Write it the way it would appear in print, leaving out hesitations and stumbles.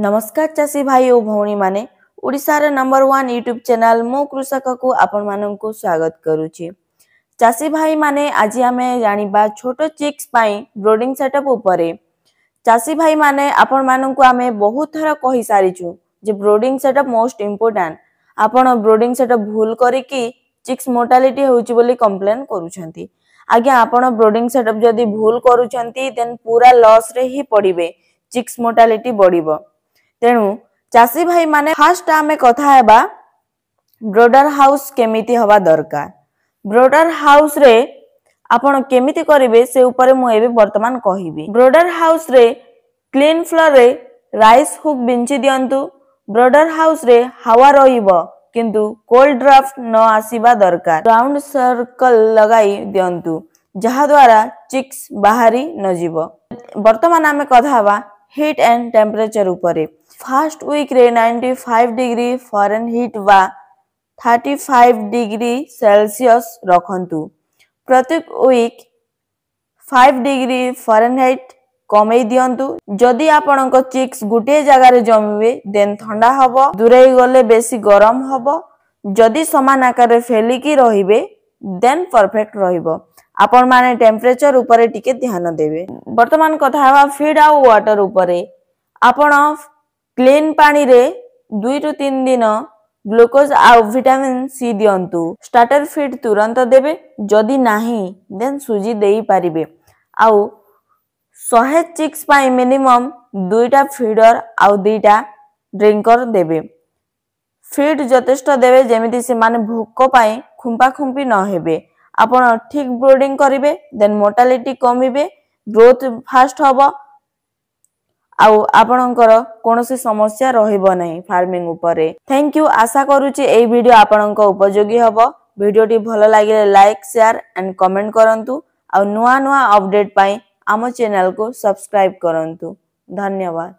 नमस्कार चाषी भाई और भौणी माने ओडिशार नंबर 1 यूट्यूब चैनल मो कृषक को आपण माननकु स्वागत करूची। चाषी भाई माने आज आमे जानिबा छोटो चिक्स पाई ब्रोडिंग सेटअप उपरे। चाषी भाई माने आपण माननकु आमे बहुत थरा कहि सारिछु जे ब्रोडिंग सेटअप मोस्ट इंपोर्टेंट। आपण ब्रोडिंग सेटअप भूल करिकि चिक्स मोर्टालिटी होउची बोली कंप्लेन करूछंती। आज्ञा आपण ब्रोडिंग सेटअप जदी भूल करूछंती देन पूरा लॉस रे ही पड़िबे, चिक्स मोर्टालिटी बढ़िबो। तेणु चाषी भाई माने फास्ट आमे कथा हेबा ब्रोडर हाउस केमिति हवा दरकार। ब्रोडर हाउस रे आपण केमिति करिवे से ऊपर मु एबे वर्तमान कहिबी। ब्रोडर हाउस रे क्लीन फ्लोर रे राइस हुक बिंची दियंतु। ब्रोडर हाउस रे हवा रहिबो किंतु कोल्ड ड्राफ्ट न आसीबा दरकार। राउंड सर्कल लगाई दियंतु जहा द्वारा चिक्स बाहरी न जीवो। वर्तमान आमे कथा हेबा हीट एंड टेम्परेचर ऊपर। फर्स्ट वीक रे 95 डिग्री फारेनहीट वा 35 डिग्री सेल्सियस रखंतु। प्रत्येक वीक 5 डिग्री फारेनहीट कमई दियंतु। जदि आपनक चिक्स गुटे जगह रे जमिवे देन ठंडा हबो, दूरे गले बेसी गरम हबो। जदि समान आकार रे फेलिकी रहिबे देन परफेक्ट रहिबो। आपण माने टेम्परेचर ऊपर टिके ध्यान देबे। वर्तमान कथा हवा फीड आ वाटर ऊपर। आपण क्लीन पानी रे 2 to 3 दिन ग्लूकोज आ विटामिन सी दियंतु। स्टार्टर फीड तुरंत देबे, जदि नाही देन सुजी देई पारिबे। आउ 100 चिक्स पाई मिनिमम 2टा फीडर आउ 2टा ड्रिंकर देबे। फीड जथेष्ट देबे जेमिति से माने भोक पाई खुंपा खुंपी न हेबे। आपण ठीक ब्रोडिंग करिवे देन मोर्टालिटी कमिबे, ग्रोथ फास्ट हबो आउ आपणकर कोनोसी समस्या रहिबो नै फार्मिंग उपरे। Thank you. आशा करूची एई वीडियो आपणक उपयोगी हबो। वीडियोटी भलो लागिले लाइक शेयर एंड कमेंट करंतु आउ नुआ नुआ अपडेट पाई आम चैनल को सब्सक्राइब करंतु। धन्यवाद।